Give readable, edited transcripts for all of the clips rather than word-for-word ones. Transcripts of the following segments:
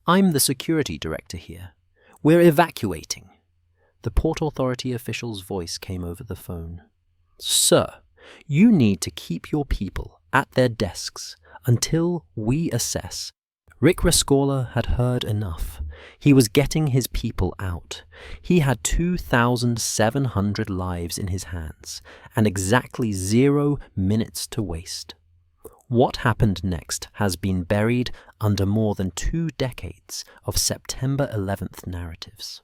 I'm the security director here. We're evacuating. The Port Authority official's voice came over the phone. Sir, you need to keep your people at their desks until we assess. Rick Rescorla had heard enough. He was getting his people out. He had 2,700 lives in his hands and exactly 0 minutes to waste. What happened next has been buried under more than 2 decades of September 11th narratives.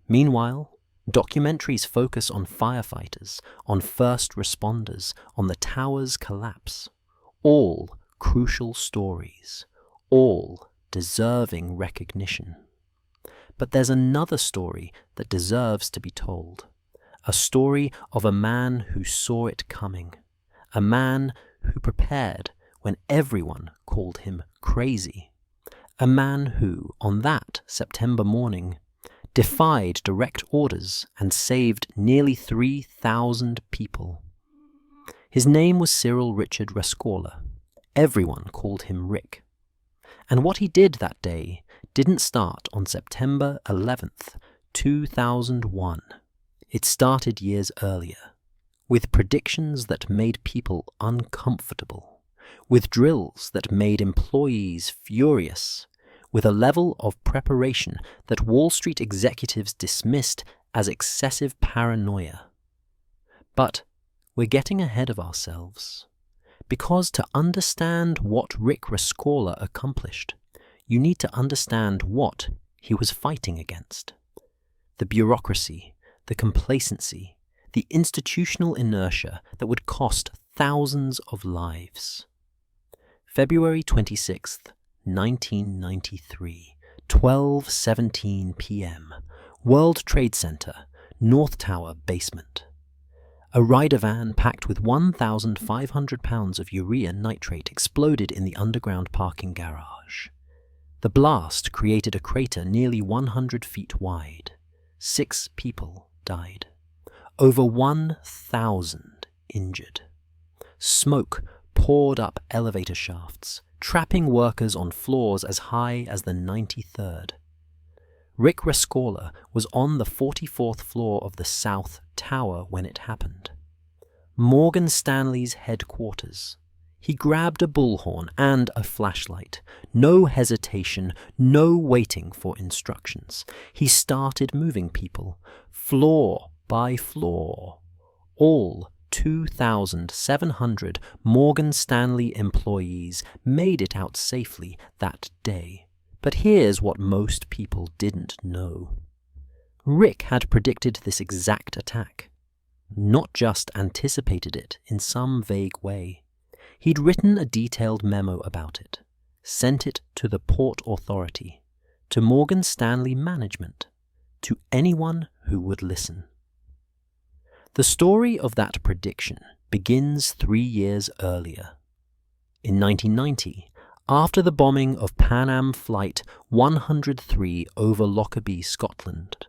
Meanwhile, documentaries focus on firefighters, on first responders, on the tower's collapse. All crucial stories, all deserving recognition. But there's another story that deserves to be told. A story of a man who saw it coming. A man who prepared when everyone called him crazy. A man who, on that September morning, defied direct orders and saved nearly 3,000 people. His name was Cyril Richard Rescorla. Everyone called him Rick. And what he did that day didn't start on September 11th, 2001. It started years earlier, with predictions that made people uncomfortable, with drills that made employees furious, with a level of preparation that Wall Street executives dismissed as excessive paranoia. But we're getting ahead of ourselves. Because to understand what Rick Rescorla accomplished, you need to understand what he was fighting against. The bureaucracy, the complacency, the institutional inertia that would cost thousands of lives. February 26th, 1993, 12:17 p.m., World Trade Center, North Tower basement. A rider van packed with 1,500 pounds of urea nitrate exploded in the underground parking garage. The blast created a crater nearly 100 feet wide. 6 people died. Over 1,000 injured. Smoke poured up elevator shafts, trapping workers on floors as high as the 93rd. Rick Rescorla was on the 44th floor of the South Tower when it happened. Morgan Stanley's headquarters. He grabbed a bullhorn and a flashlight. No hesitation, no waiting for instructions. He started moving people, floor by floor. All 2,700 Morgan Stanley employees made it out safely that day. But here's what most people didn't know. Rick had predicted this exact attack, not just anticipated it in some vague way. He'd written a detailed memo about it, sent it to the Port Authority, to Morgan Stanley management, to anyone who would listen. The story of that prediction begins 3 years earlier. In 1990, after the bombing of Pan Am Flight 103 over Lockerbie, Scotland,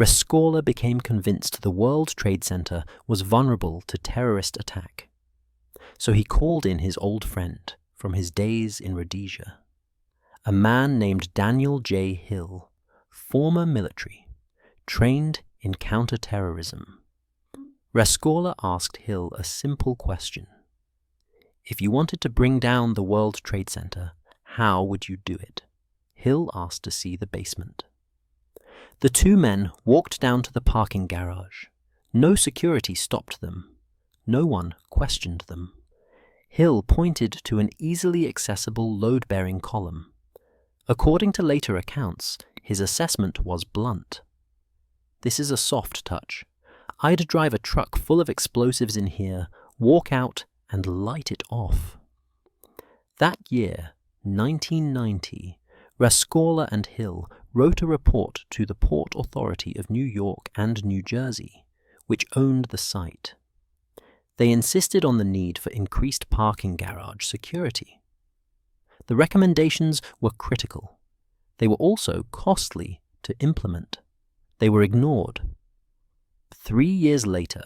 Rescorla became convinced the World Trade Center was vulnerable to terrorist attack. So he called in his old friend from his days in Rhodesia, a man named Daniel J. Hill, former military, trained in counter-terrorism. Rescorla asked Hill a simple question. If you wanted to bring down the World Trade Center, how would you do it? Hill asked to see the basement. The two men walked down to the parking garage. No security stopped them. No one questioned them. Hill pointed to an easily accessible load-bearing column. According to later accounts, his assessment was blunt. This is a soft touch. I'd drive a truck full of explosives in here, walk out, and light it off. That year, 1990, Rescorla and Hill wrote a report to the Port Authority of New York and New Jersey, which owned the site. They insisted on the need for increased parking garage security. The recommendations were critical. They were also costly to implement. They were ignored. 3 years later,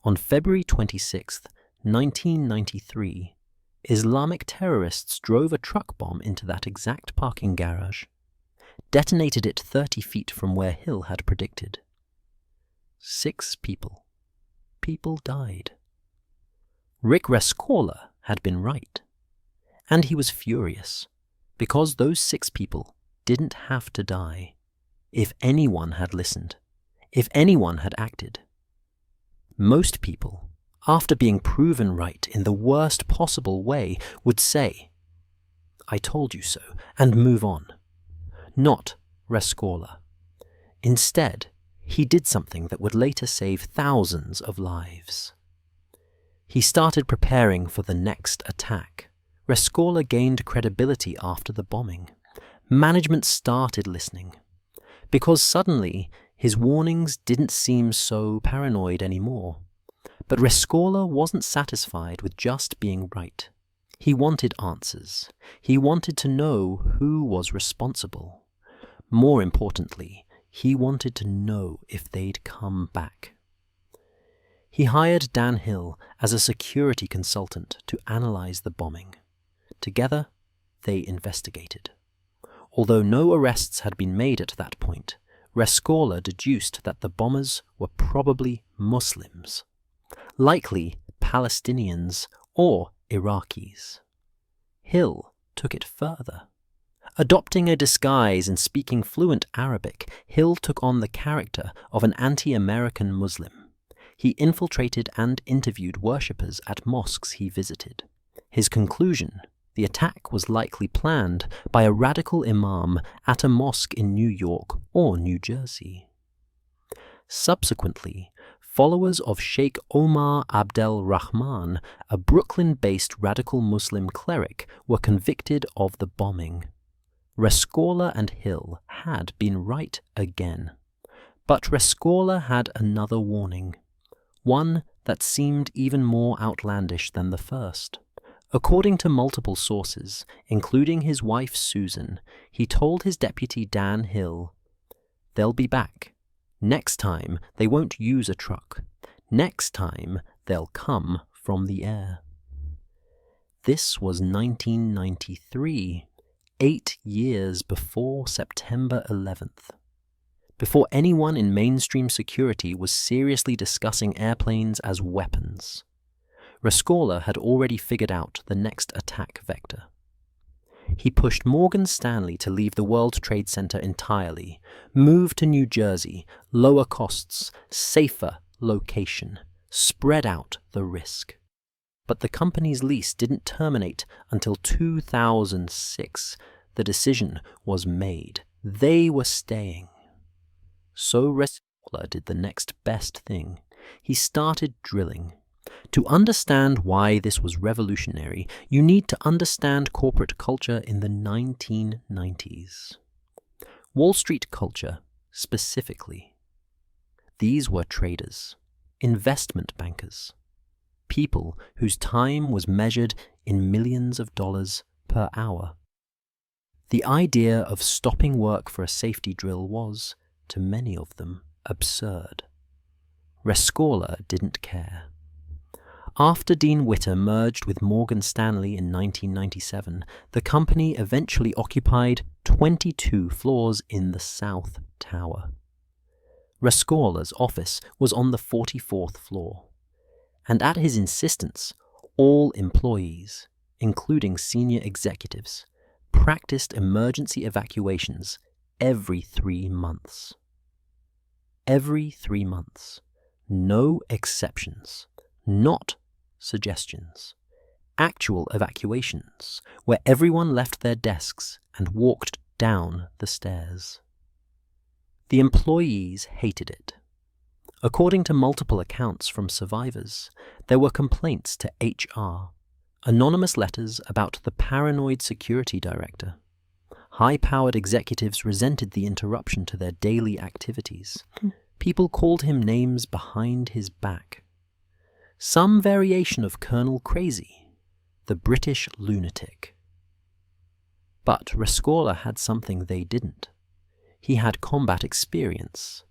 on February 26th, 1993, Islamic terrorists drove a truck bomb into that exact parking garage. detonated it 30 feet from where Hill had predicted. 6 people. People died. Rick Rescorla had been right. And he was furious, because those 6 people didn't have to die if anyone had listened, if anyone had acted. Most people, after being proven right in the worst possible way, would say, "I told you so," and move on. Not Rescorla. Instead, he did something that would later save thousands of lives. He started preparing for the next attack. Rescorla gained credibility after the bombing. Management started listening, because suddenly his warnings didn't seem so paranoid anymore. But Rescorla wasn't satisfied with just being right. He wanted answers. He wanted to know who was responsible. More importantly, he wanted to know if they'd come back. He hired Dan Hill as a security consultant to analyze the bombing. Together, they investigated. Although no arrests had been made at that point, Rescorla deduced that the bombers were probably Muslims, likely Palestinians or Iraqis. Hill took it further. Adopting a disguise and speaking fluent Arabic, Hill took on the character of an anti-American Muslim. He infiltrated and interviewed worshippers at mosques he visited. His conclusion: the attack was likely planned by a radical imam at a mosque in New York or New Jersey. Subsequently, followers of Sheikh Omar Abdel Rahman, a Brooklyn-based radical Muslim cleric, were convicted of the bombing. Rescorla and Hill had been right again. But Rescorla had another warning, one that seemed even more outlandish than the first. According to multiple sources, including his wife Susan, he told his deputy Dan Hill, "They'll be back. Next time they won't use a truck. Next time they'll come from the air." This was 1993, 8 years before September 11th. Before anyone in mainstream security was seriously discussing airplanes as weapons. Rescorla had already figured out the next attack vector. He pushed Morgan Stanley to leave the World Trade Center entirely, move to New Jersey, lower costs, safer location, spread out the risk. But the company's lease didn't terminate until 2006. The decision was made. They were staying. So Rescorla did the next best thing. He started drilling. To understand why this was revolutionary, you need to understand corporate culture in the 1990s. Wall Street culture, specifically. These were traders, investment bankers, people whose time was measured in millions of dollars per hour. The idea of stopping work for a safety drill was, to many of them, absurd. Rescorla didn't care. After Dean Witter merged with Morgan Stanley in 1997, the company eventually occupied 22 floors in the South Tower. Rescorla's office was on the 44th floor, and at his insistence, all employees, including senior executives, practiced emergency evacuations every 3 months. Every 3 months. No exceptions. Not suggestions. Actual evacuations, where everyone left their desks and walked down the stairs. The employees hated it. According to multiple accounts from survivors, there were complaints to HR, anonymous letters about the paranoid security director. High-powered executives resented the interruption to their daily activities. People called him names behind his back. Some variation of Colonel Crazy, the British lunatic. But Rescorla had something they didn't. He had combat experience,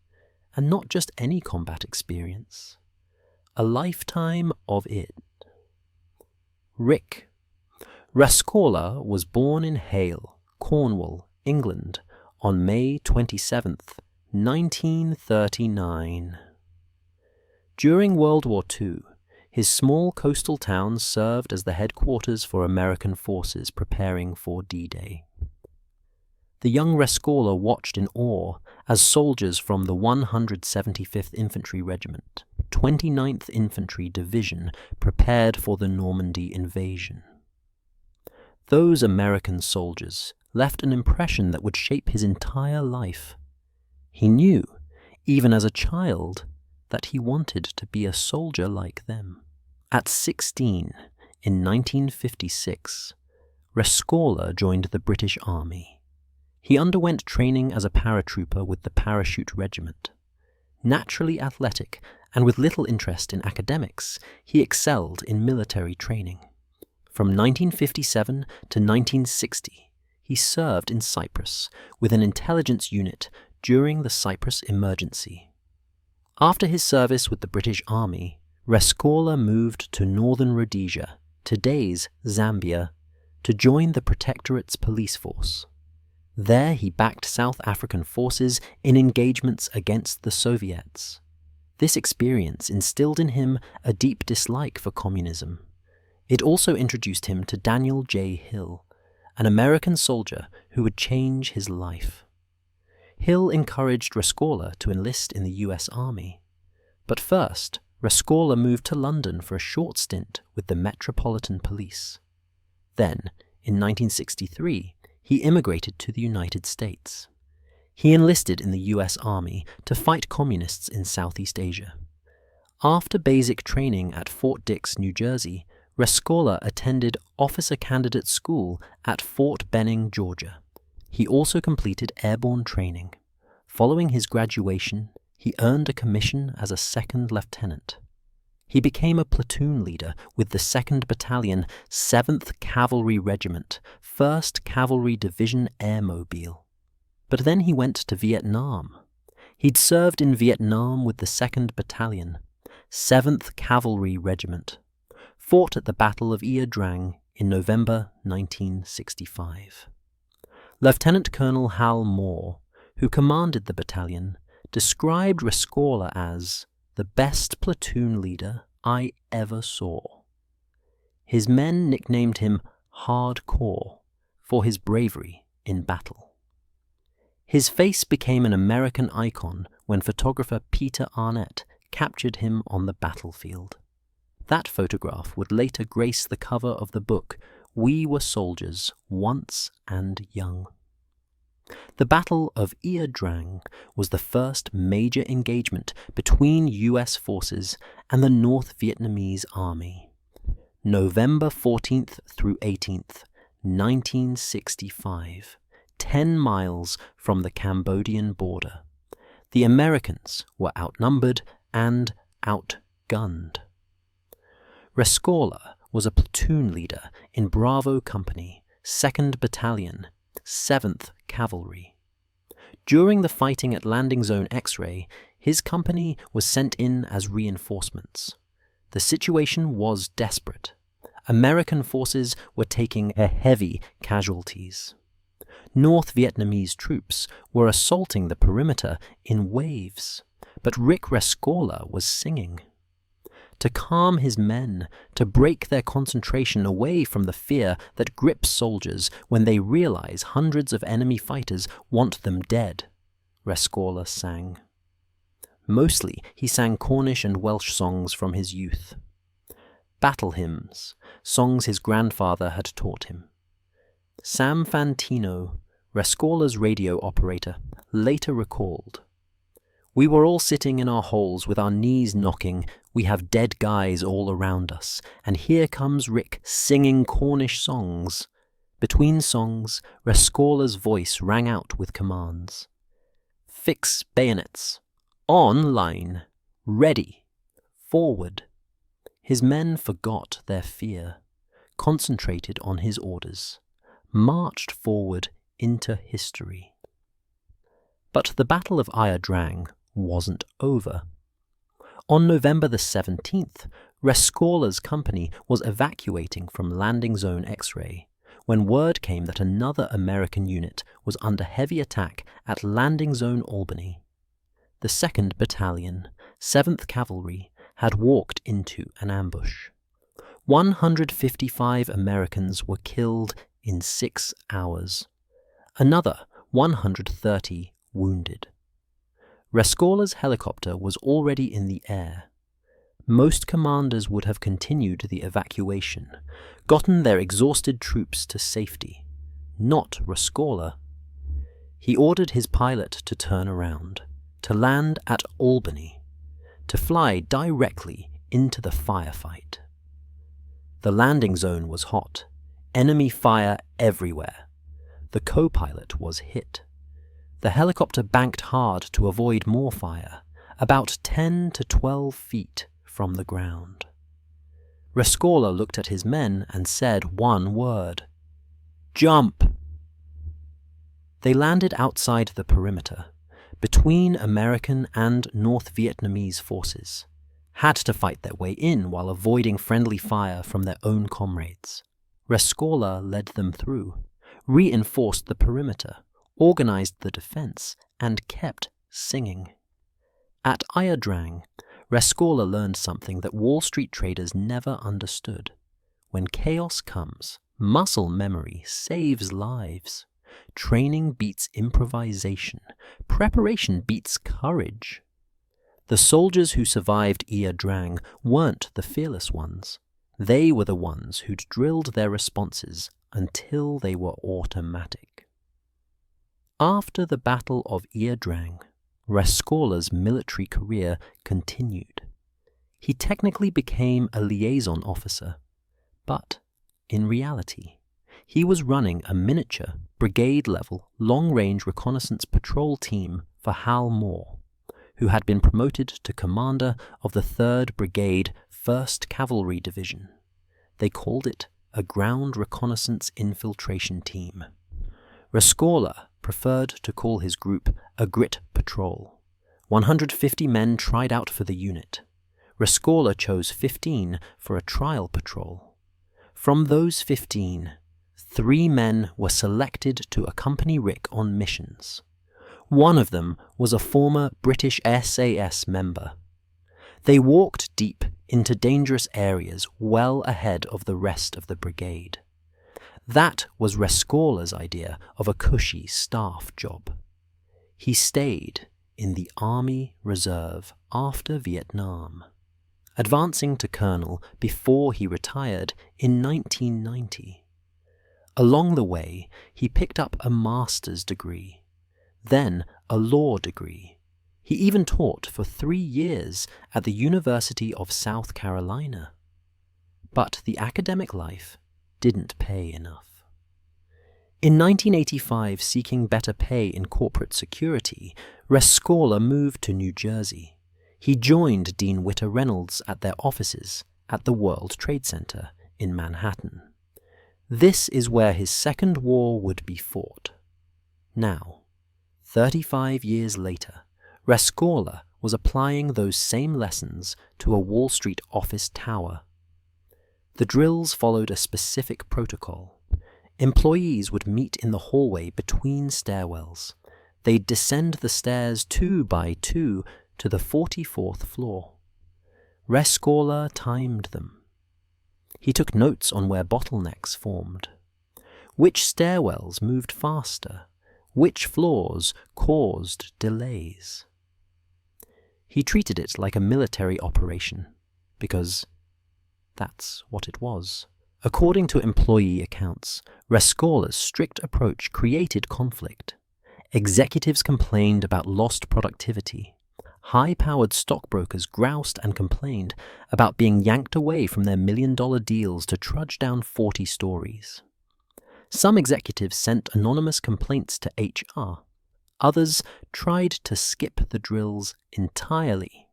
and not just any combat experience. A lifetime of it. Rick. Rescorla was born in Hale, Cornwall, England, on May 27th, 1939. During World War II, his small coastal town served as the headquarters for American forces preparing for D-Day. The young Rescorla watched in awe as soldiers from the 175th Infantry Regiment, 29th Infantry Division, prepared for the Normandy invasion. Those American soldiers left an impression that would shape his entire life. He knew, even as a child, that he wanted to be a soldier like them. At 16, in 1956, Rescorla joined the British Army. He underwent training as a paratrooper with the Parachute Regiment. Naturally athletic and with little interest in academics, he excelled in military training. From 1957 to 1960, he served in Cyprus with an intelligence unit during the Cyprus emergency. After his service with the British Army, Rescorla moved to northern Rhodesia, today's Zambia, to join the Protectorate's police force. There he backed South African forces in engagements against the Soviets. This experience instilled in him a deep dislike for communism. It also introduced him to Daniel J. Hill, an American soldier who would change his life. Hill encouraged Rescorla to enlist in the US Army. But first, Rescorla moved to London for a short stint with the Metropolitan Police. Then, in 1963, he immigrated to the United States. He enlisted in the US Army to fight communists in Southeast Asia. After basic training at Fort Dix, New Jersey, Rescorla attended Officer Candidate School at Fort Benning, Georgia. He also completed airborne training. Following his graduation, he earned a commission as a second lieutenant. He became a platoon leader with the 2nd Battalion, 7th Cavalry Regiment, 1st Cavalry Division Airmobile. But then he went to Vietnam. He'd served in Vietnam with the 2nd Battalion, 7th Cavalry Regiment, fought at the Battle of Ia Drang in November 1965. Lieutenant Colonel Hal Moore, who commanded the battalion, described Rescorla as the best platoon leader I ever saw. His men nicknamed him Hardcore for his bravery in battle. His face became an American icon when photographer Peter Arnett captured him on the battlefield. That photograph would later grace the cover of the book We Were Soldiers Once and Young. The Battle of Ia Drang was the first major engagement between US forces and the North Vietnamese Army. November 14th through 18th, 1965, 10 miles from the Cambodian border. The Americans were outnumbered and outgunned. Rescorla was a platoon leader in Bravo Company, 2nd Battalion, 7th Cavalry. During the fighting at Landing Zone X-Ray, his company was sent in as reinforcements. The situation was desperate. American forces were taking heavy casualties. North Vietnamese troops were assaulting the perimeter in waves, but Rick Rescorla was singing. To calm his men, to break their concentration away from the fear that grips soldiers when they realize hundreds of enemy fighters want them dead, Rescorla sang. Mostly he sang Cornish and Welsh songs from his youth. Battle hymns, songs his grandfather had taught him. Sam Fantino, Rescorla's radio operator, later recalled, "We were all sitting in our holes with our knees knocking. We have dead guys all around us, and here comes Rick singing Cornish songs." Between songs, Rescorla's voice rang out with commands. "Fix bayonets. On line. Ready. Forward." His men forgot their fear, concentrated on his orders, marched forward into history. But the Battle of Ia Drang wasn't over. On November the 17th, Rescorla's company was evacuating from Landing Zone X-Ray when word came that another American unit was under heavy attack at Landing Zone Albany. The 2nd Battalion, 7th Cavalry, had walked into an ambush. 155 Americans were killed in 6 hours. Another 130 wounded. Rescorla's helicopter was already in the air. Most commanders would have continued the evacuation, gotten their exhausted troops to safety. Not Rescorla. He ordered his pilot to turn around, to land at Albany, to fly directly into the firefight. The landing zone was hot, enemy fire everywhere. The co-pilot was hit. The helicopter banked hard to avoid more fire, about 10 to 12 feet from the ground. Rescorla looked at his men and said one word: "Jump!" They landed outside the perimeter, between American and North Vietnamese forces, had to fight their way in while avoiding friendly fire from their own comrades. Rescorla led them through, reinforced the perimeter, organized the defense, and kept singing. At Ia Drang, Rescorla learned something that Wall Street traders never understood. When chaos comes, muscle memory saves lives. Training beats improvisation. Preparation beats courage. The soldiers who survived Ia Drang weren't the fearless ones. They were the ones who'd drilled their responses until they were automatic. After the Battle of Ia Drang, Rescorla's military career continued. He technically became a liaison officer, but in reality, he was running a miniature, brigade-level, long-range reconnaissance patrol team for Hal Moore, who had been promoted to commander of the 3rd Brigade, 1st Cavalry Division. They called it a ground reconnaissance infiltration team. Rescorla preferred to call his group a Grit Patrol. 150 men tried out for the unit. Rescorla chose 15 for a trial patrol. From those 15, 3 men were selected to accompany Rick on missions. One of them was a former British SAS member. They walked deep into dangerous areas well ahead of the rest of the brigade. That was Rescorla's idea of a cushy staff job. He stayed in the Army Reserve after Vietnam, advancing to colonel before he retired in 1990. Along the way, he picked up a master's degree, then a law degree. He even taught for 3 years at the University of South Carolina. But the academic life didn't pay enough. In 1985, seeking better pay in corporate security, Rescorla moved to New Jersey. He joined Dean Witter Reynolds at their offices at the World Trade Center in Manhattan. This is where his second war would be fought. Now, 35 years later, Rescorla was applying those same lessons to a Wall Street office tower. The drills followed a specific protocol. Employees would meet in the hallway between stairwells. They'd descend the stairs 2 by 2 to the 44th floor. Rescorla timed them. He took notes on where bottlenecks formed. Which stairwells moved faster? Which floors caused delays? He treated it like a military operation, because that's what it was. According to employee accounts, Rescorla's strict approach created conflict. Executives complained about lost productivity. High-powered stockbrokers groused and complained about being yanked away from their million-dollar deals to trudge down 40 stories. Some executives sent anonymous complaints to HR. Others tried to skip the drills entirely.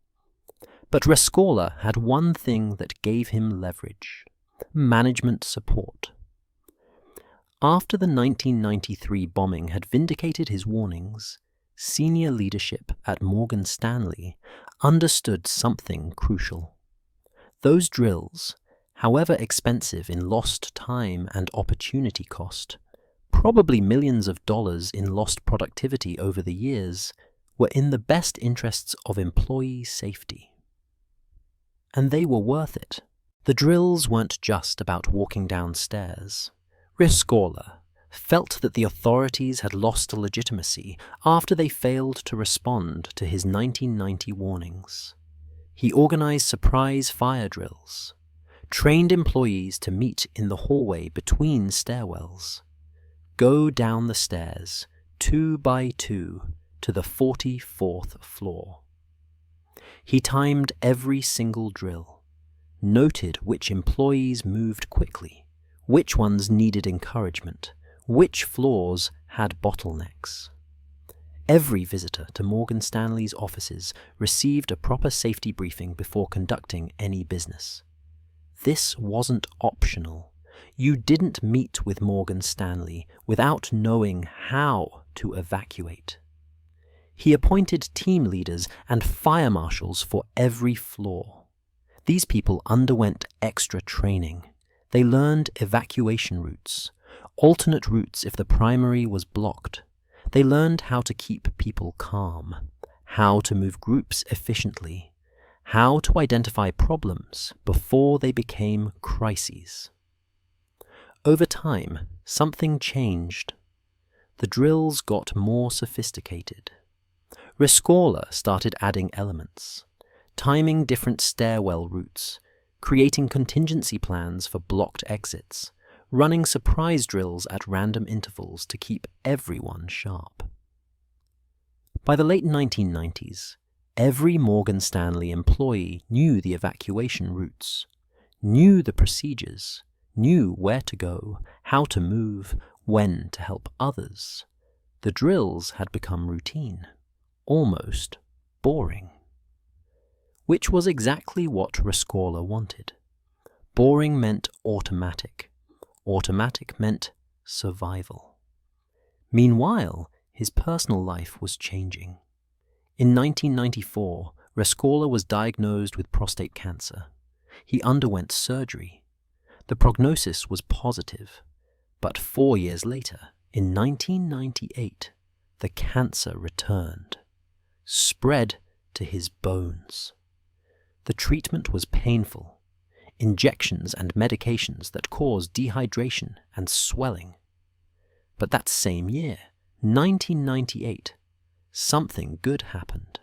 But Rescorla had one thing that gave him leverage: management support. After the 1993 bombing had vindicated his warnings, senior leadership at Morgan Stanley understood something crucial. Those drills however expensive in lost time and opportunity cost, probably millions of dollars in lost productivity over the years, were in the best interests of employee safety. And they were worth it. The drills weren't just about walking down stairs. Rescorla felt that the authorities had lost legitimacy after they failed to respond to his 1990 warnings. He organized surprise fire drills, trained employees to meet in the hallway between stairwells, go down the stairs 2 by 2 to the 44th floor. He timed every single drill, noted which employees moved quickly, which ones needed encouragement, which floors had bottlenecks. Every visitor to Morgan Stanley's offices received a proper safety briefing before conducting any business. This wasn't optional. You didn't meet with Morgan Stanley without knowing how to evacuate. He appointed team leaders and fire marshals for every floor. These people underwent extra training. They learned evacuation routes, alternate routes if the primary was blocked. They learned how to keep people calm, how to move groups efficiently, how to identify problems before they became crises. Over time, something changed. The drills got more sophisticated. Rescorla started adding elements, timing different stairwell routes, creating contingency plans for blocked exits, running surprise drills at random intervals to keep everyone sharp. By the late 1990s, every Morgan Stanley employee knew the evacuation routes, knew the procedures, knew where to go, how to move, when to help others. The drills had become routine, almost boring. Which was exactly what Rescorla wanted. Boring meant automatic. Automatic meant survival. Meanwhile, his personal life was changing. In 1994, Rescorla was diagnosed with prostate cancer. He underwent surgery. The prognosis was positive, but 4 years later, in 1998, the cancer returned, spread to his bones. The treatment was painful, injections and medications that caused dehydration and swelling. But that same year, 1998, something good happened.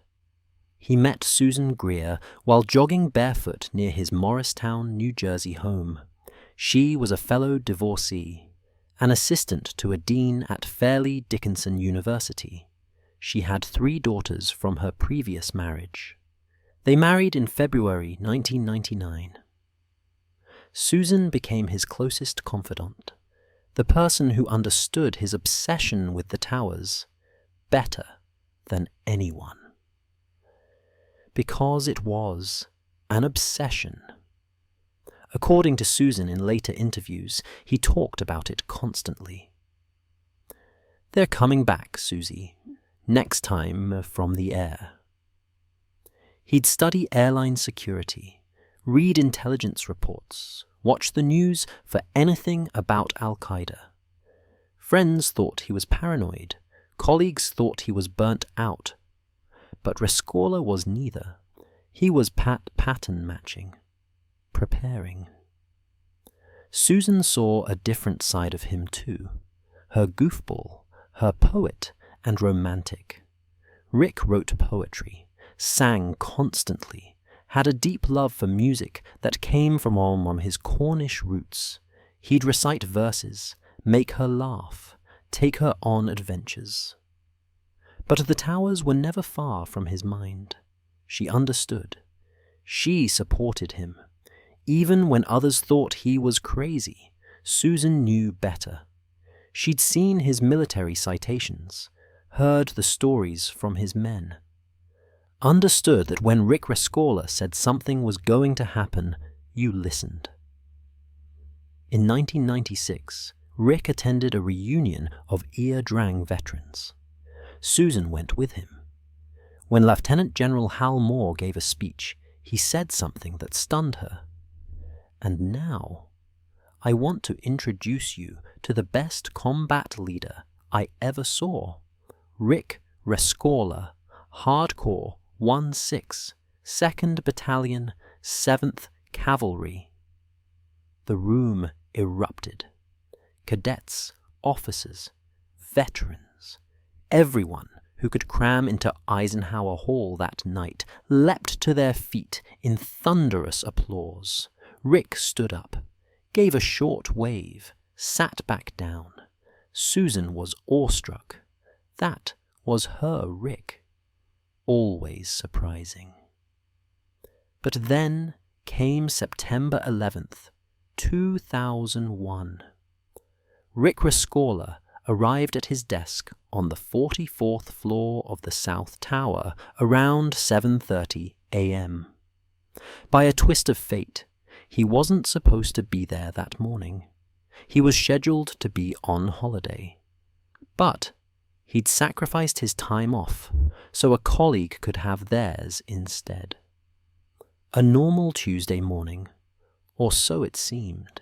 He met Susan Greer while jogging barefoot near his Morristown, New Jersey home. She was a fellow divorcee, an assistant to a dean at Fairleigh Dickinson University. She had 3 daughters from her previous marriage. They married in February 1999. Susan became his closest confidant, the person who understood his obsession with the towers better than anyone. Because it was an obsession. According to Susan in later interviews, he talked about it constantly. "They're coming back, Susie. Next time from the air." He'd study airline security, read intelligence reports, watch the news for anything about Al-Qaeda. Friends thought he was paranoid. Colleagues thought he was burnt out. But Rescorla was neither. He was pattern matching, preparing. Susan saw a different side of him too. Her goofball, her poet and romantic. Rick wrote poetry, sang constantly, had a deep love for music that came from his Cornish roots. He'd recite verses, make her laugh, take her on adventures. But the towers were never far from his mind. She understood. She supported him. Even when others thought he was crazy, Susan knew better. She'd seen his military citations, heard the stories from his men, understood that when Rick Rescorla said something was going to happen, you listened. In 1996, Rick attended a reunion of Ir Drang veterans. Susan went with him. When Lieutenant General Hal Moore gave a speech, he said something that stunned her. And now, I want to introduce you to the best combat leader I ever saw, Rick Rescorla, Hardcore 1-6, 2nd Battalion, 7th Cavalry. The room erupted. Cadets, officers, veterans, everyone who could cram into Eisenhower Hall that night leapt to their feet in thunderous applause. Rick stood up, gave a short wave, sat back down. Susan was awestruck. That was her Rick. Always surprising. But then came September 11th, 2001. Rick Rescorla arrived at his desk on the 44th floor of the South Tower around 7:30 a.m. By a twist of fate, he wasn't supposed to be there that morning. He was scheduled to be on holiday. But he'd sacrificed his time off so a colleague could have theirs instead. A normal Tuesday morning, or so it seemed.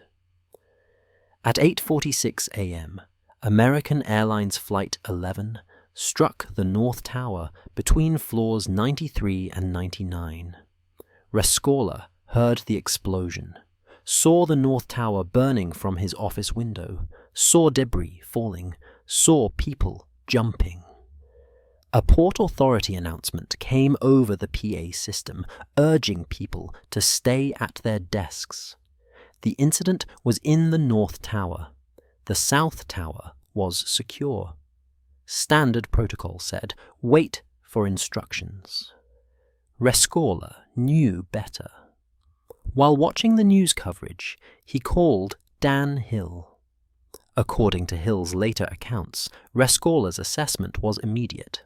At 8:46 a.m., American Airlines Flight 11 struck the North Tower between floors 93 and 99. Rescorla heard the explosion, saw the North Tower burning from his office window, saw debris falling, saw people jumping. A Port Authority announcement came over the PA system, urging people to stay at their desks. The incident was in the North Tower. The South Tower was secure. Standard protocol said, wait for instructions. Rescorla knew better. While watching the news coverage, he called Dan Hill. According to Hill's later accounts, Rescorla's assessment was immediate.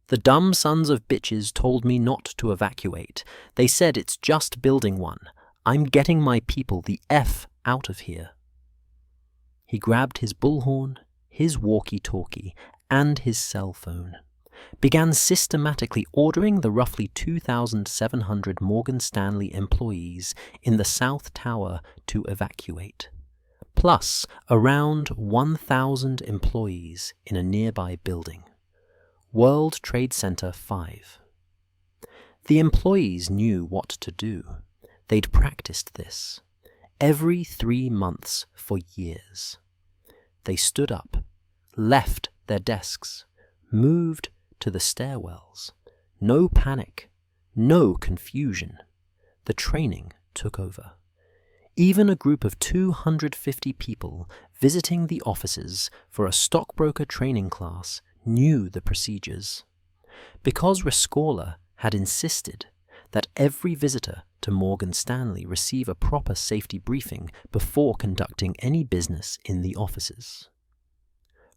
The dumb sons of bitches told me not to evacuate. They said it's just building one. I'm getting my people the F out of here. He grabbed his bullhorn, his walkie-talkie, and his cell phone, began systematically ordering the roughly 2,700 Morgan Stanley employees in the South Tower to evacuate, plus around 1,000 employees in a nearby building, World Trade Center 5. The employees knew what to do. They'd practiced this every 3 months for years. They stood up, left their desks, moved to the stairwells. No panic, no confusion. The training took over. Even a group of 250 people visiting the offices for a stockbroker training class knew the procedures. Because Rescorla had insisted that every visitor to Morgan Stanley receive a proper safety briefing before conducting any business in the offices.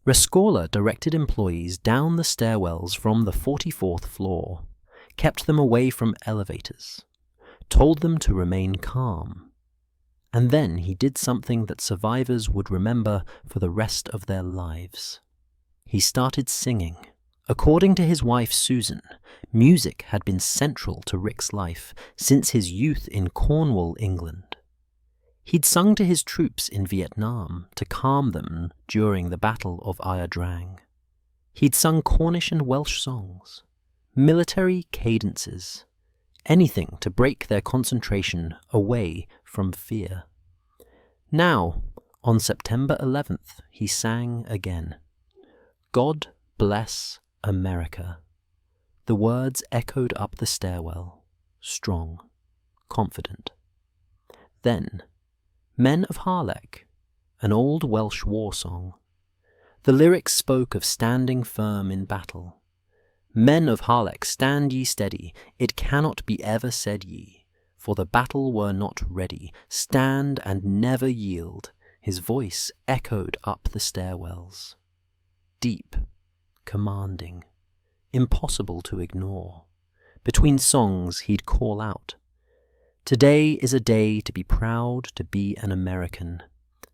Rescorla directed employees down the stairwells from the 44th floor, kept them away from elevators, told them to remain calm. And then he did something that survivors would remember for the rest of their lives. He started singing. According to his wife Susan, music had been central to Rick's life since his youth in Cornwall, England. He'd sung to his troops in Vietnam to calm them during the Battle of Ia Drang. He'd sung Cornish and Welsh songs, military cadences, anything to break their concentration away from fear. Now, on September 11th, he sang again. God bless America. The words echoed up the stairwell, strong, confident. Then, Men of Harlech, an old Welsh war song. The lyrics spoke of standing firm in battle. Men of Harlech, stand ye steady, it cannot be ever said ye, for the battle were not ready. Stand and never yield. His voice echoed up the stairwells. Deep, commanding, impossible to ignore. Between songs he'd call out, "Today is a day to be proud to be an American.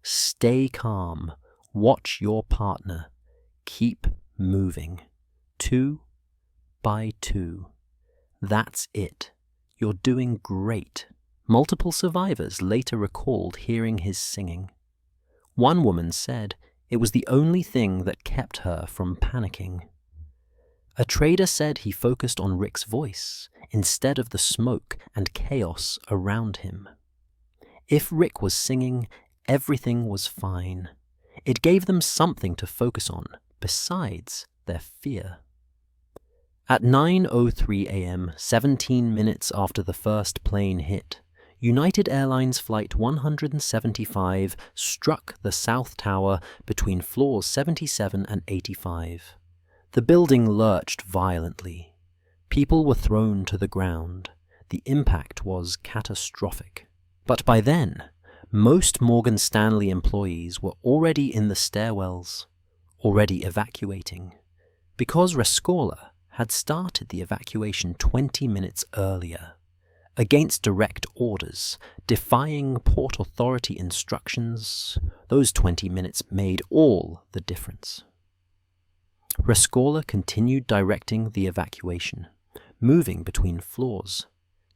Stay calm, watch your partner, keep moving. 2 by 2. That's it. You're doing great. Multiple survivors later recalled hearing his singing. One woman said it was the only thing that kept her from panicking. A trader said he focused on Rick's voice instead of the smoke and chaos around him. If Rick was singing, everything was fine. It gave them something to focus on besides their fear. At 9:03 a.m., 17 minutes after the first plane hit, United Airlines Flight 175 struck the South Tower between floors 77 and 85. The building lurched violently. People were thrown to the ground. The impact was catastrophic. But by then, most Morgan Stanley employees were already in the stairwells, already evacuating, because Rescorla had started the evacuation 20 minutes earlier, against direct orders, defying Port Authority instructions. Those 20 minutes made all the difference. Rescorla continued directing the evacuation, moving between floors,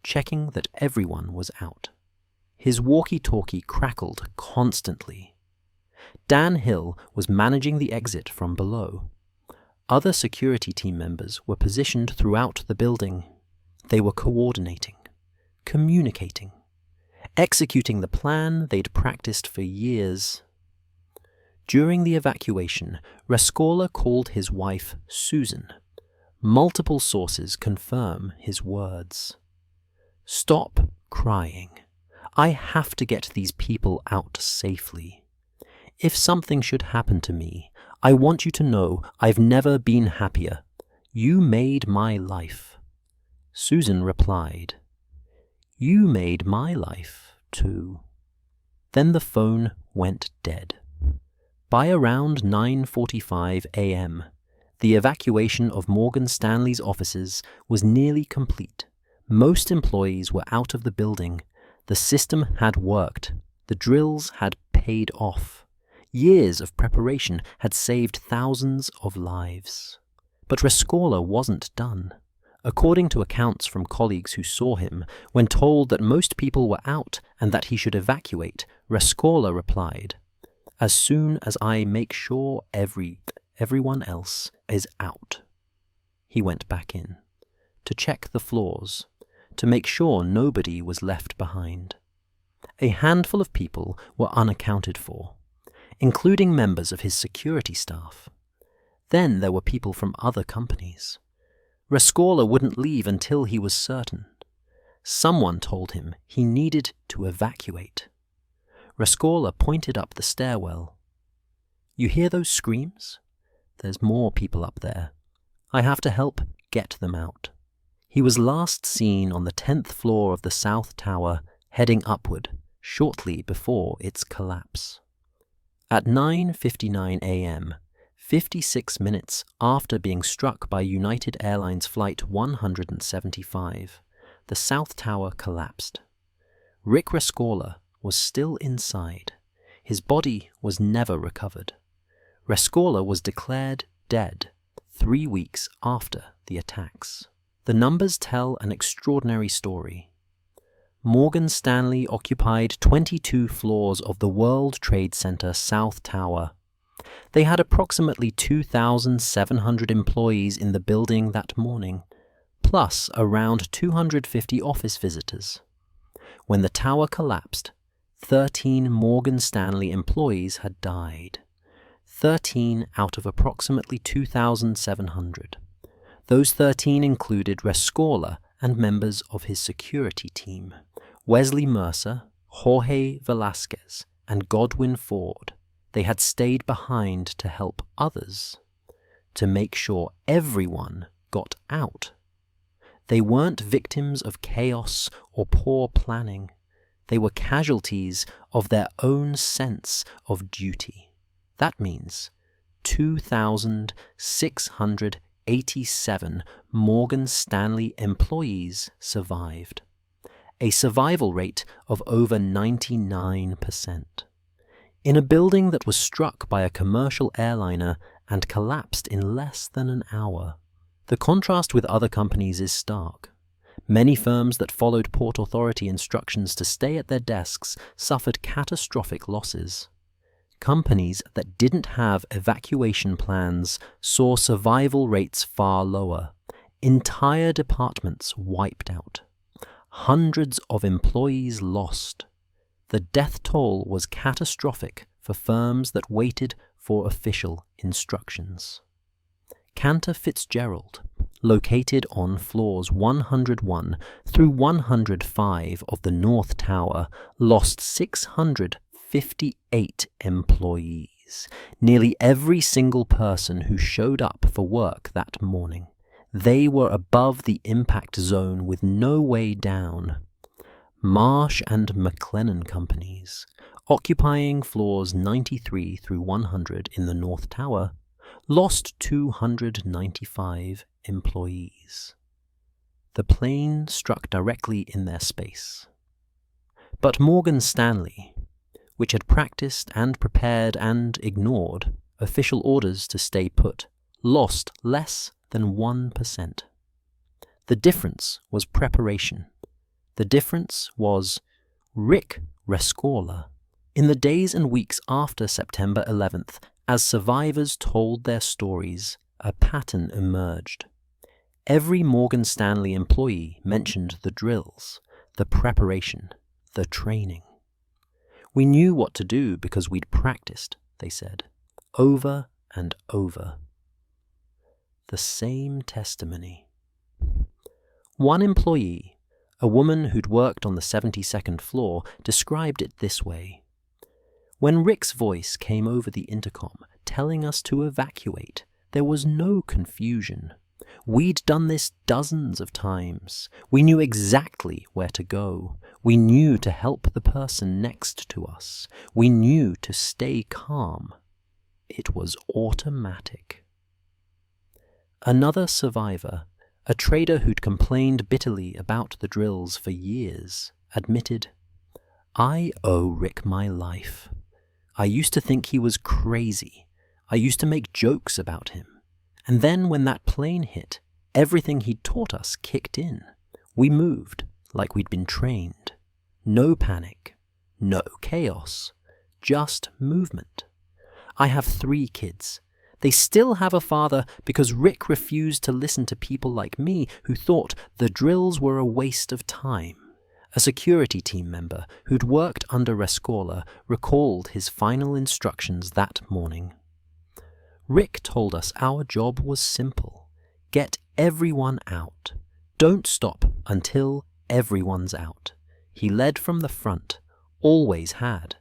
checking that everyone was out. His walkie-talkie crackled constantly. Dan Hill was managing the exit from below. Other security team members were positioned throughout the building. They were coordinating, communicating, executing the plan they'd practiced for years. During the evacuation, Rescorla called his wife Susan. Multiple sources confirm his words. "Stop crying. I have to get these people out safely. If something should happen to me, I want you to know I've never been happier. You made my life." Susan replied, "You made my life, too." Then the phone went dead. By around 9:45 a.m., the evacuation of Morgan Stanley's offices was nearly complete. Most employees were out of the building. The system had worked. The drills had paid off. Years of preparation had saved thousands of lives. But Rescorla wasn't done. According to accounts from colleagues who saw him, when told that most people were out and that he should evacuate, Rescorla replied, "As soon as I make sure everyone else is out." He went back in to check the floors, to make sure nobody was left behind. A handful of people were unaccounted for, including members of his security staff. Then there were people from other companies. Rescorla wouldn't leave until he was certain. Someone told him he needed to evacuate. Rescorla pointed up the stairwell. "You hear those screams? There's more people up there. I have to help get them out." He was last seen on the 10th floor of the South Tower, heading upward, shortly before its collapse. At 9:59 a.m., 56 minutes after being struck by United Airlines Flight 175, the South Tower collapsed. Rick Rescorla was still inside. His body was never recovered. Rescorla was declared dead 3 weeks after the attacks. The numbers tell an extraordinary story. Morgan Stanley occupied 22 floors of the World Trade Center South Tower. They had approximately 2,700 employees in the building that morning, plus around 250 office visitors. When the tower collapsed, 13 Morgan Stanley employees had died. 13 out of approximately 2,700. Those 13 included Rescorla and members of his security team, Wesley Mercer, Jorge Velasquez, and Godwin Ford. They had stayed behind to help others, to make sure everyone got out. They weren't victims of chaos or poor planning. They were casualties of their own sense of duty. That means 2,687 Morgan Stanley employees survived, a survival rate of over 99%. In a building that was struck by a commercial airliner and collapsed in less than an hour. The contrast with other companies is stark. Many firms that followed Port Authority instructions to stay at their desks suffered catastrophic losses. Companies that didn't have evacuation plans saw survival rates far lower. Entire departments wiped out. Hundreds of employees lost. The death toll was catastrophic for firms that waited for official instructions. Cantor Fitzgerald, located on floors 101 through 105 of the North Tower, lost 658 employees, nearly every single person who showed up for work that morning. They were above the impact zone with no way down. Marsh and McLennan companies, occupying floors 93 through 100 in the North Tower, lost 295 employees. The plane struck directly in their space. But Morgan Stanley, which had practiced and prepared and ignored official orders to stay put, lost less than 1%. The difference was preparation. The difference was Rick Rescorla. In the days and weeks after September 11th, as survivors told their stories, a pattern emerged. Every Morgan Stanley employee mentioned the drills, the preparation, the training. We knew what to do because we'd practiced, they said, over and over. The same testimony. One employee, a woman who'd worked on the 72nd floor, described it this way. When Rick's voice came over the intercom telling us to evacuate, there was no confusion. We'd done this dozens of times. We knew exactly where to go. We knew to help the person next to us. We knew to stay calm. It was automatic. Another survivor, a trader who'd complained bitterly about the drills for years, admitted, "I owe Rick my life. I used to think he was crazy. I used to make jokes about him. And then when that plane hit, everything he'd taught us kicked in. We moved like we'd been trained. No panic, no chaos, just movement. I have 3 kids. They still have a father because Rick refused to listen to people like me who thought the drills were a waste of time." A security team member who'd worked under Rescorla recalled his final instructions that morning. Rick told us our job was simple. Get everyone out. Don't stop until everyone's out. He led from the front, always had.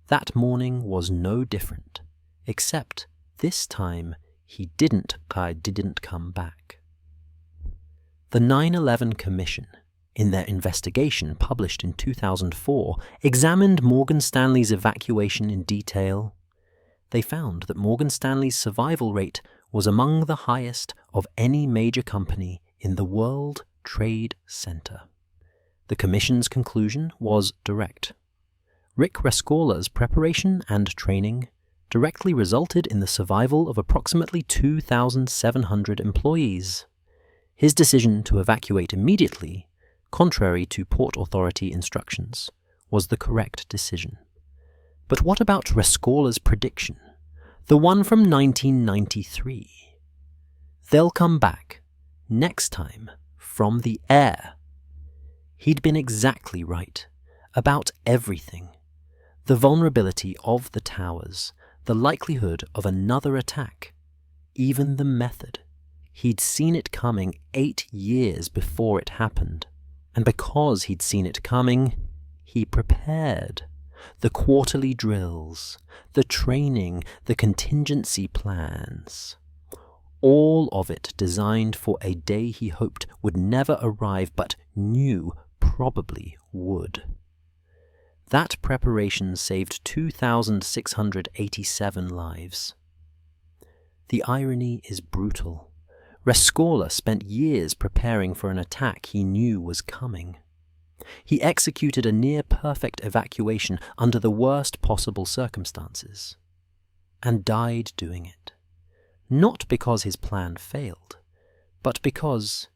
That morning was no different, except this time he didn't come back. The 9/11 Commission, in their investigation published in 2004, examined Morgan Stanley's evacuation in detail. They found that Morgan Stanley's survival rate was among the highest of any major company in the World Trade Center. The Commission's conclusion was direct. Rick Rescorla's preparation and training directly resulted in the survival of approximately 2,700 employees. His decision to evacuate immediately, contrary to Port Authority instructions, was the correct decision. But what about Rescorla's prediction, the one from 1993? They'll come back, next time, from the air. He'd been exactly right, about everything. The vulnerability of the towers, the likelihood of another attack, even the method. He'd seen it coming 8 years before it happened. And because he'd seen it coming, he prepared. The quarterly drills, the training, the contingency plans. All of it designed for a day he hoped would never arrive, but knew probably would. That preparation saved 2,687 lives. The irony is brutal. Rescorla spent years preparing for an attack he knew was coming. He executed a near-perfect evacuation under the worst possible circumstances, and died doing it. Not because his plan failed, but because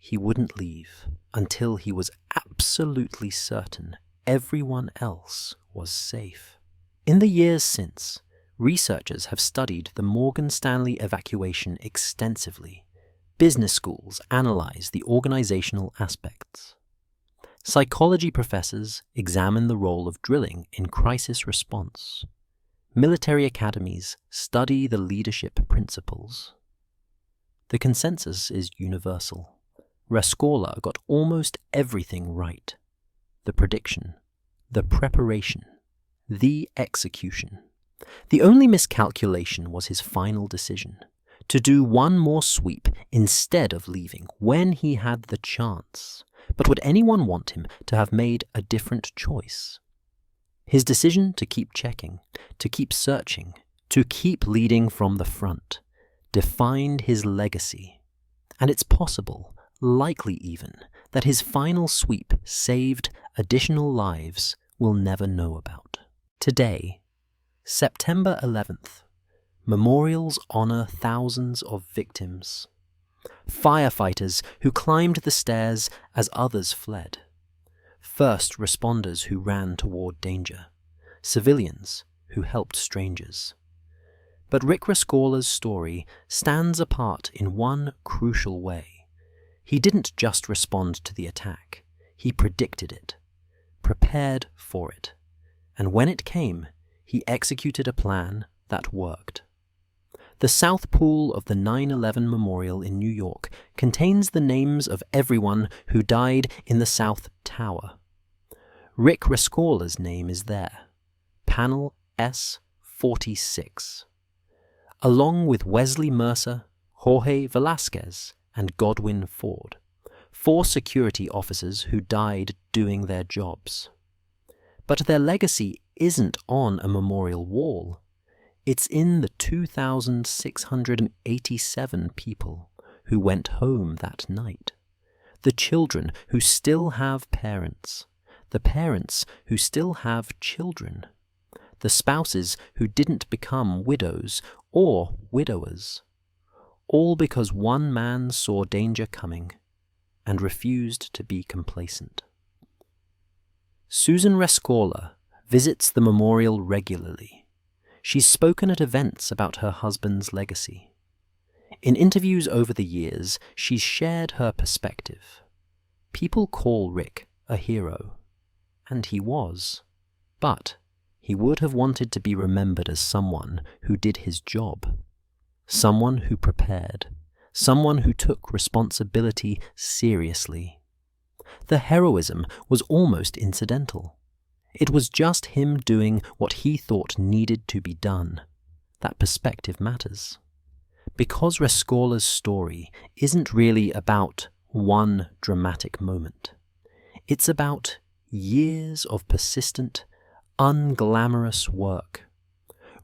he wouldn't leave until he was absolutely certain everyone else was safe. In the years since, researchers have studied the Morgan Stanley evacuation extensively. Business schools analyze the organizational aspects. Psychology professors examine the role of drilling in crisis response. Military academies study the leadership principles. The consensus is universal. Rescorla got almost everything right. The prediction, the preparation, the execution. The only miscalculation was his final decision, to do one more sweep instead of leaving when he had the chance. But would anyone want him to have made a different choice? His decision to keep checking, to keep searching, to keep leading from the front, defined his legacy. And it's possible, likely even, that his final sweep saved additional lives we'll never know about. Today, September 11th, memorials honor thousands of victims. Firefighters who climbed the stairs as others fled. First responders who ran toward danger. Civilians who helped strangers. But Rick Rescorla's story stands apart in one crucial way. He didn't just respond to the attack. He predicted it, prepared for it, and when it came, he executed a plan that worked. The South Pool of the 9/11 Memorial in New York contains the names of everyone who died in the South Tower. Rick Rescorla's name is there, panel S46, along with Wesley Mercer, Jorge Velasquez, and Godwin Ford, 4 security officers who died doing their jobs. But their legacy isn't on a memorial wall. It's in the 2,687 people who went home that night, the children who still have parents, the parents who still have children, the spouses who didn't become widows or widowers, all because one man saw danger coming and refused to be complacent. Susan Rescorla visits the memorial regularly. She's spoken at events about her husband's legacy. In interviews over the years, she's shared her perspective. People call Rick a hero, and he was. But he would have wanted to be remembered as someone who did his job, someone who prepared, someone who took responsibility seriously. The heroism was almost incidental. It was just him doing what he thought needed to be done. That perspective matters. Because Rescorla's story isn't really about one dramatic moment. It's about years of persistent, unglamorous work.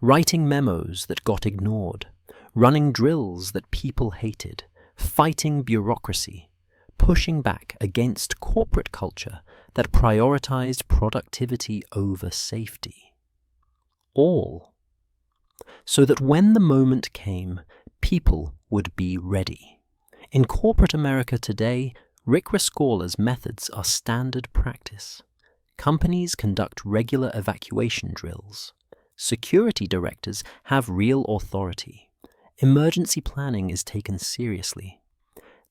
Writing memos that got ignored, running drills that people hated, fighting bureaucracy, pushing back against corporate culture that prioritized productivity over safety. All so that when the moment came, people would be ready. In corporate America today, Rick Rescorla's methods are standard practice. Companies conduct regular evacuation drills. Security directors have real authority. Emergency planning is taken seriously.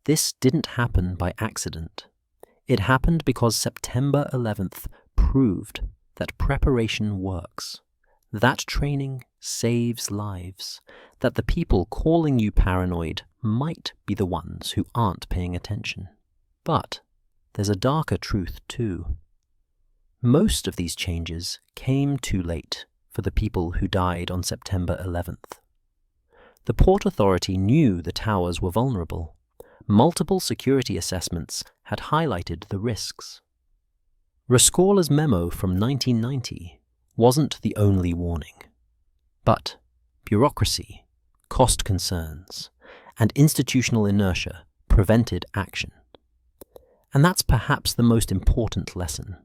This didn't happen by accident. It happened because September 11th proved that preparation works, that training saves lives, that the people calling you paranoid might be the ones who aren't paying attention. But there's a darker truth too. Most of these changes came too late for the people who died on September 11th. The Port Authority knew the towers were vulnerable. Multiple security assessments had highlighted the risks. Rescorla's memo from 1990 wasn't the only warning. But bureaucracy, cost concerns, and institutional inertia prevented action. And that's perhaps the most important lesson.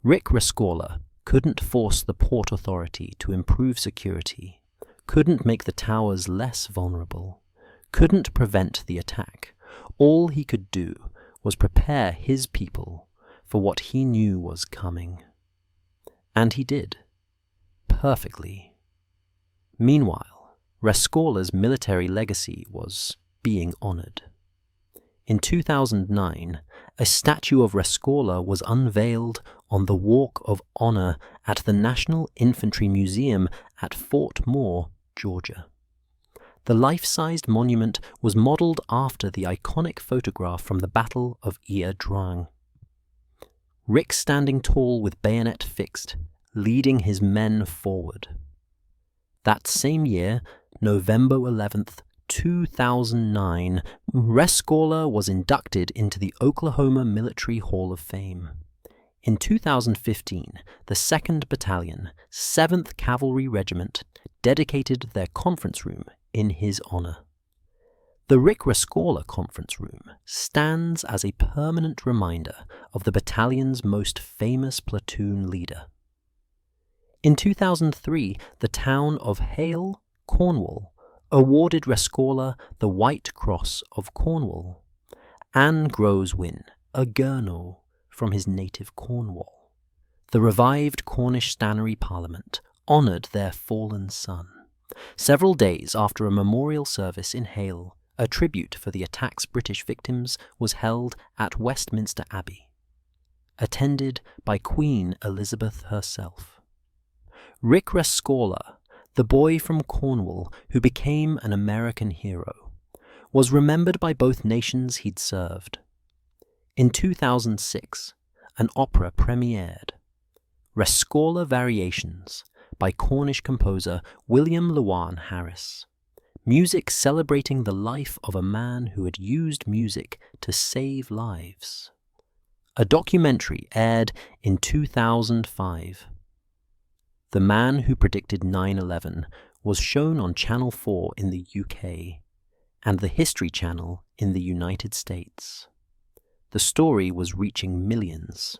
Rick Rescorla couldn't force the Port Authority to improve security, couldn't make the towers less vulnerable, couldn't prevent the attack. All he could do was prepare his people for what he knew was coming. And he did. Perfectly. Meanwhile, Rescorla's military legacy was being honored. In 2009, a statue of Rescorla was unveiled on the Walk of Honor at the National Infantry Museum at Fort Moore, Georgia. The life-sized monument was modeled after the iconic photograph from the Battle of Ia Drang. Rick standing tall with bayonet fixed, leading his men forward. That same year, November 11th, 2009, Rescorla was inducted into the Oklahoma Military Hall of Fame. In 2015, the 2nd Battalion, 7th Cavalry Regiment, dedicated their conference room in his honor. The Rick Rescorla Conference Room stands as a permanent reminder of the battalion's most famous platoon leader. In 2003, the town of Hale, Cornwall, awarded Rescorla the White Cross of Cornwall. Anne Groswyn, a Gurno from his native Cornwall. The revived Cornish Stanary Parliament honoured their fallen son. Several days after a memorial service in Hale, a tribute for the attack's British victims was held at Westminster Abbey, attended by Queen Elizabeth herself. Rick Rescorla, the boy from Cornwall who became an American hero, was remembered by both nations he'd served. In 2006, an opera premiered, Rescorla Variations, by Cornish composer William Llewellyn Harris, music celebrating the life of a man who had used music to save lives. A documentary aired in 2005. The Man Who Predicted 9/11 was shown on Channel 4 in the UK and the History Channel in the United States. The story was reaching millions,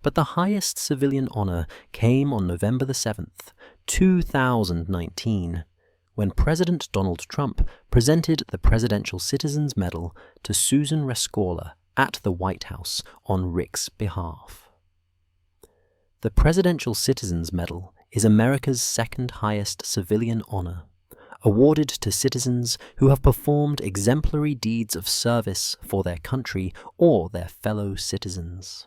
but the highest civilian honor came on November the 7th, 2019, when President Donald Trump presented the Presidential Citizens Medal to Susan Rescorla at the White House on Rick's behalf. The Presidential Citizens Medal is America's second highest civilian honor, awarded to citizens who have performed exemplary deeds of service for their country or their fellow citizens.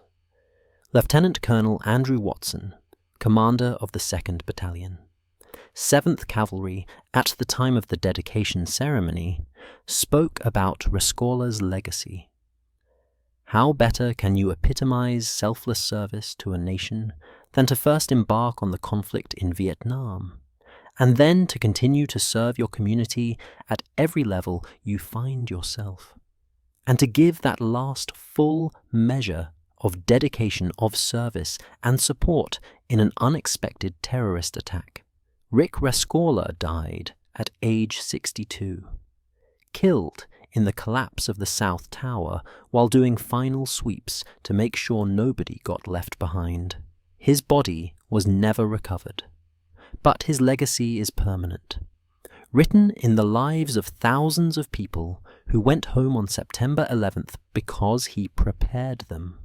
Lieutenant Colonel Andrew Watson, commander of the 2nd Battalion, 7th Cavalry at the time of the dedication ceremony, spoke about Rescorla's legacy. How better can you epitomize selfless service to a nation than to first embark on the conflict in Vietnam, and then to continue to serve your community at every level you find yourself, and to give that last full measure of dedication of service and support in an unexpected terrorist attack. Rick Rescorla died at age 62, killed in the collapse of the South Tower while doing final sweeps to make sure nobody got left behind. His body was never recovered, but his legacy is permanent, written in the lives of thousands of people who went home on September 11th because he prepared them.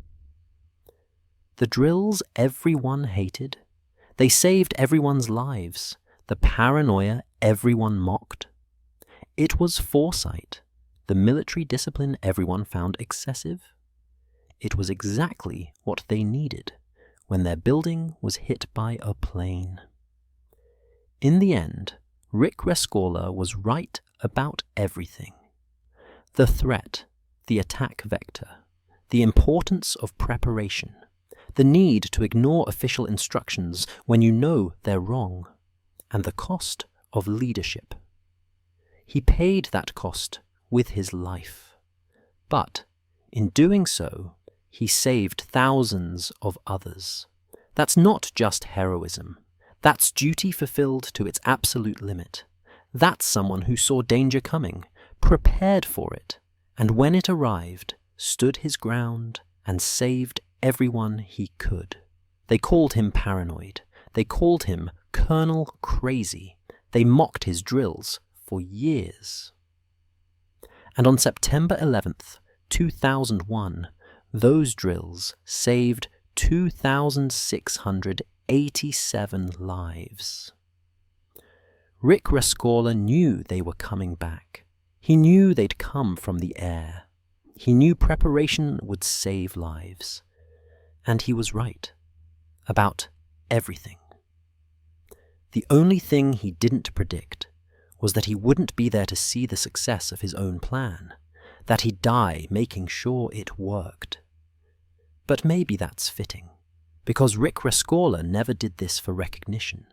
The drills everyone hated, they saved everyone's lives, the paranoia everyone mocked. It was foresight, the military discipline everyone found excessive. It was exactly what they needed when their building was hit by a plane. In the end, Rick Rescorla was right about everything. The threat, the attack vector, the importance of preparation, the need to ignore official instructions when you know they're wrong, and the cost of leadership. He paid that cost with his life, but in doing so, he saved thousands of others. That's not just heroism. That's duty fulfilled to its absolute limit. That's someone who saw danger coming, prepared for it, and when it arrived, stood his ground and saved everyone he could. They called him paranoid. They called him Colonel Crazy. They mocked his drills for years. And on September 11th, 2001, those drills saved 2,687 lives. Rick Rescorla knew they were coming back. He knew they'd come from the air. He knew preparation would save lives. And he was right. About everything. The only thing he didn't predict was that he wouldn't be there to see the success of his own plan, that he'd die making sure it worked. But maybe that's fitting, because Rick Rescorla never did this for recognition.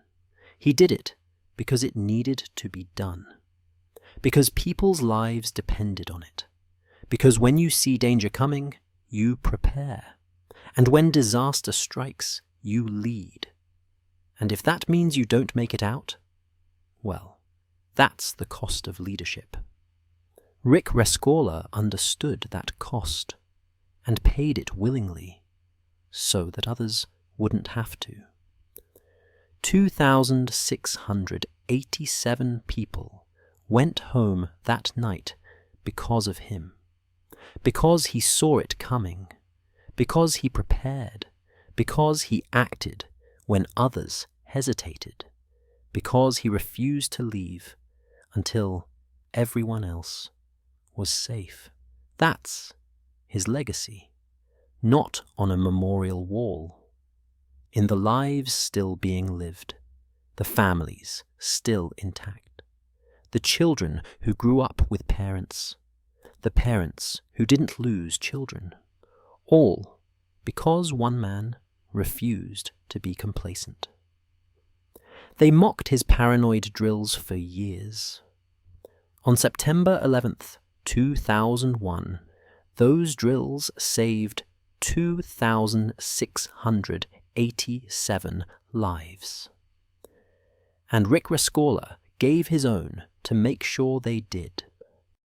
He did it because it needed to be done, because people's lives depended on it, because when you see danger coming, you prepare, and when disaster strikes, you lead. And if that means you don't make it out, well, that's the cost of leadership. Rick Rescorla understood that cost and paid it willingly so that others wouldn't have to. 2,687 people went home that night because of him, because he saw it coming, because he prepared, because he acted when others hesitated, because he refused to leave until everyone else was safe. That's his legacy, not on a memorial wall. In the lives still being lived, the families still intact, the children who grew up with parents, the parents who didn't lose children, all because one man refused to be complacent. They mocked his paranoid drills for years. On September 11th, 2001, those drills saved 2,687 lives. And Rick Rescorla gave his own to make sure they did.